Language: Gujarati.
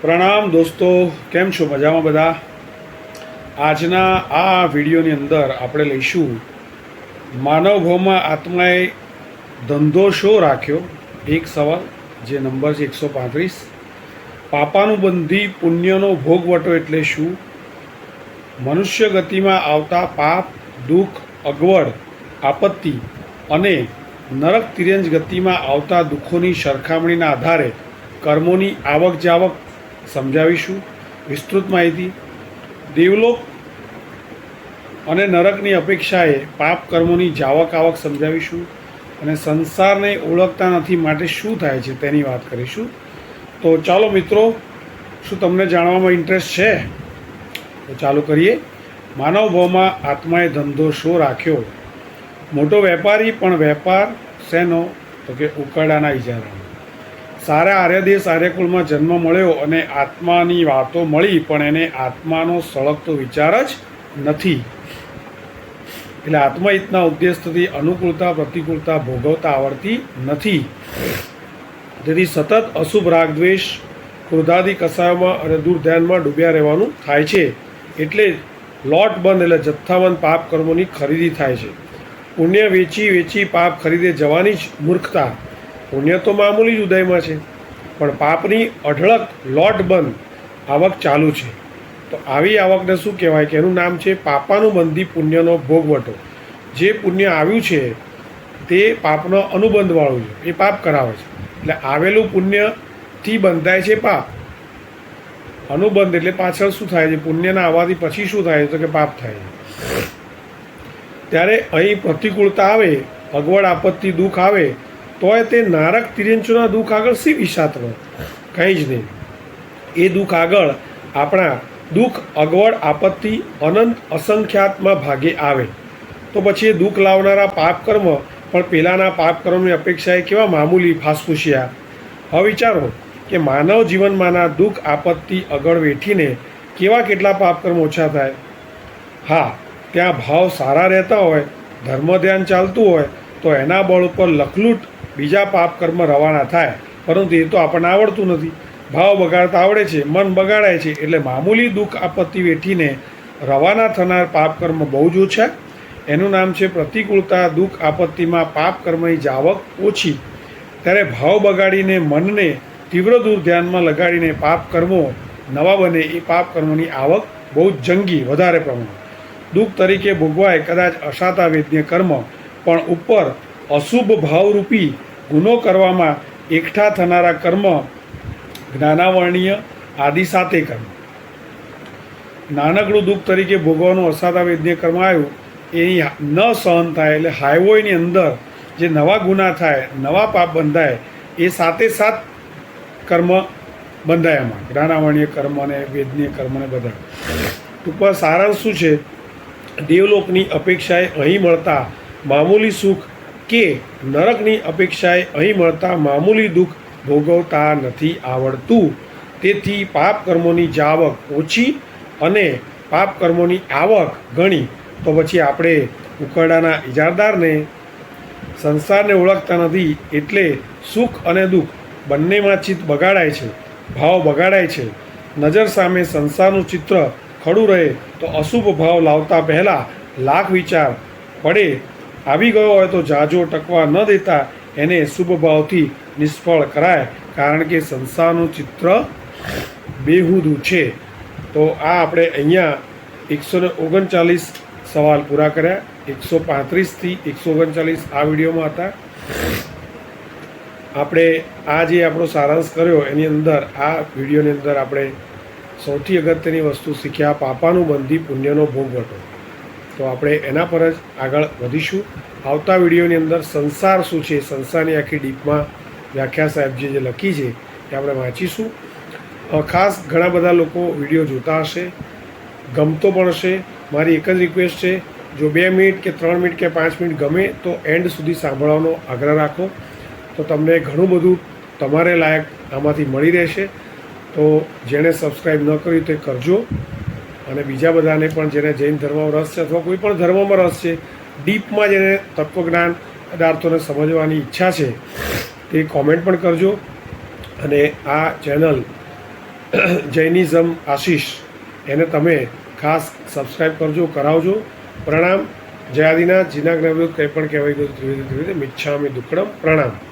પ્રણામ દોસ્તો, કેમ છો? મજામાં બધા? આજના આ વિડીયોની અંદર આપણે લઈશું માનવ ભાવમાં આત્માએ ધંધો શો રાખ્યો. એક સવાલ જે નંબર છે 135. પાપાનું બંધી પુણ્યનો ભોગવટો એટલે શું? મનુષ્ય ગતિમાં આવતા પાપ, દુઃખ, અગવડ, આપત્તિ અને નરક તિર્યંજ ગતિમાં આવતા દુઃખોની સરખામણીના આધારે કર્મોની આવક જાવક સમજાવીશું. વિસ્તૃત માહિતી. દેવલોક અને નરકની અપેક્ષાએ પાપ કર્મોની જાવક આવક સમજાવીશું. અને સંસારને ઓળખતા નથી માટે શું થાય છે તેની વાત કરીશું. તો ચાલો મિત્રો, શું તમને જાણવામાં ઇન્ટરેસ્ટ છે? તો ચાલુ કરીએ. માનવ ભાવમાં આત્માએ ધંધો શો રાખ્યો? મોટો વેપારી, પણ વેપાર શેનો? તો કે ઉકરડાના ઇજારાનો. સારા આર્યદેશ આર્યકુળમાં જન્મ મળ્યો અને આત્માની વાતો મળી, પણ એને આત્માનો સળગતો વિચાર જ નથી. એટલે આત્મહિતના ઉદ્દેશથી અનુકૂળતા પ્રતિકૂળતા ભોગવતા આવડતી નથી. તેથી સતત અશુભ રાગદ્વેષ, ક્રોધાદિ કસાયોમાં અને દુર્ધ્યાનમાં ડૂબ્યા રહેવાનું થાય છે. એટલે લોટ બંધ એટલે જથ્થાબંધ પાપ કર્મોની ખરીદી થાય છે. પુણ્ય વેચી વેચી પાપ ખરીદે જવાની જ મૂર્ખતા. પુણ્ય તો મામૂલી જ ઉદયમાં છે, પણ પાપની અઢળક લોટ બંધ આવક ચાલુ છે. તો આવી આવકને શું કહેવાય? કે એનું નામ છે પાપાનું બંધી પુણ્યનો ભોગવટો. જે પુણ્ય આવ્યું છે તે પાપનો અનુબંધવાળું છે, એ પાપ કરાવે છે. એટલે આવેલું પુણ્યથી બંધાય છે પાપ. અનુબંધ એટલે પાછળ શું થાય છે? પુણ્યના આવવાથી પછી શું થાય છે? તો કે પાપ થાય છે. ત્યારે અહીં પ્રતિકૂળતા આવે, અગવડ આપત્તિ દુઃખ આવે, તોય તે નારક તિર્યંચોના દુઃખ આગળ શી વિષાત્વ? કંઈ જ નહીં. એ દુઃખ આગળ આપણા દુઃખ, અગવડ, આપત્તિ અનંત અસંખ્યાતમાં ભાગે આવે. તો પછી એ દુઃખ લાવનારા પાપ કર્મ પણ પેલાના પાપ કર્મની અપેક્ષાએ કેવા મામૂલી ફાસફૂસિયા. હવે વિચારો કે માનવ જીવનમાંના દુઃખ, આપત્તિ, અગવડ વેઠીને કેવા કેટલા પાપ કર્મ ઓછા થાય? હા, ત્યાં ભાવ સારા રહેતા હોય, ધર્મ ધ્યાન ચાલતું હોય, તો એના બળ ઉપર લખલૂટ બીજા પાપ કર્મ રવાના થાય. પરંતુ એ તો આપણને આવડતું નથી. ભાવ બગાડતા આવડે છે, મન બગાડાય છે. એટલે મામૂલી દુઃખ આપત્તિ વેઠીને રવાના થનાર પાપ કર્મ બહુ જ ઓછા. એનું નામ છે પ્રતિકૂળતા. દુઃખ આપત્તિમાં પાપ કર્મની જાવક ઓછી. ત્યારે ભાવ બગાડીને મનને તીવ્ર દુર્ધ્યાનમાં લગાડીને પાપ કર્મો નવા બને, એ પાપ કર્મોની આવક બહુ જ જંગી, વધારે પ્રમાણ. દુઃખ તરીકે ભોગવાય કદાચ અશાતા વેદ્ય કર્મ, પણ ઉપર અશુભ ભાવરૂપી ગુનો કરવામાં એકઠા થનારા કર્મ જ્ઞાનાવર્ણીય આદિ સાથે કર્મ. નાનકડું દુઃખ તરીકે ભોગવાનું અસાધા વેદ્ય કર્મ આવ્યું, એ ન સહન થાય. એટલે હાઈવોયની અંદર જે નવા ગુના થાય, નવા પાપ બંધાય, એ સાથે સાથ કર્મ બંધાય. એમાં જ્ઞાનાવર્ણીય કર્મ અને વેદનીય કર્મ ને બધા. ટૂંકમાં સારાંશ શું છે? દેવલોકની અપેક્ષાએ અહીં મળતા મામૂલી સુખ કે નરકની અપેક્ષાએ અહીં મળતા મામૂલી દુઃખ ભોગવતા નથી આવડતું. તેથી પાપ કર્મોની જાવક ઓછી અને પાપ કર્મોની આવક ઘણી. તો પછી આપણે ઉકરડાના ઇજારદારને, સંસારને ઓળખતા નથી. એટલે સુખ અને દુઃખ બંનેમાં ચિત્ત બગાડાય છે, ભાવ બગાડાય છે. નજર સામે સંસારનું ચિત્ર ખડું રહે તો અશુભ ભાવ લાવતા પહેલાં લાખ વિચાર પડે. આવી ગયો હોય તો જાજો ટકવા ન દેતા એને શુભ ભાવથી નિષ્ફળ કરાય, કારણ કે સંસારનું ચિત્ર બેહુદું છે. તો આ આપણે અહીંયા 139 સવાલ પૂરા કર્યા. 135થી 139 આ વિડીયોમાં હતા. આપણે આ જે આપણો સારાંશ કર્યો એની અંદર, આ વિડીયોની અંદર આપણે સૌથી અગત્યની વસ્તુ શીખ્યા, પાપાનું બંધી પુણ્યનો ભોગવટો. તો આપણે એના પર જ આગળ વધીશું. આવતા વિડીયોની અંદર સંસાર શું છે, સંસારની આખી ડીપમાં વ્યાખ્યા સાહેબજી જે લખી છે એ આપણે વાંચીશું. ખાસ ઘણા બધા લોકો વિડીયો જોતા હશે, ગમતો પણ હશે. મારી એક જ રિક્વેસ્ટ છે, જો 2 મિનિટ કે 3 મિનિટ કે 5 મિનિટ ગમે તો એન્ડ સુધી સાંભળવાનો આગ્રહ રાખો. તો તમને ઘણું બધું તમારે લાયક આમાંથી મળી રહેશે. તો જેણે સબસ્ક્રાઈબ ન કર્યું તે કરજો. અને બીજા બધાને પણ જેને જૈન ધર્મમાં રસ છે અથવા કોઈ પણ ધર્મમાં રસ છે, ડીપમાં જેને તત્વજ્ઞાન પદાર્થોને સમજવાની ઈચ્છા છે, તે કોમેન્ટ પણ કરજો. અને આ ચેનલ જૈનિઝમ આશીષ, એને તમે ખાસ સબસ્ક્રાઈબ કરજો, કરાવજો. પ્રણામ. જય આદિનાથ. જીના જ્ઞાનવૃત્ત કંઈ પણ કહેવાય ગયું ત્રિવેદી મિચ્છામિ દુક્કડમ. પ્રણામ.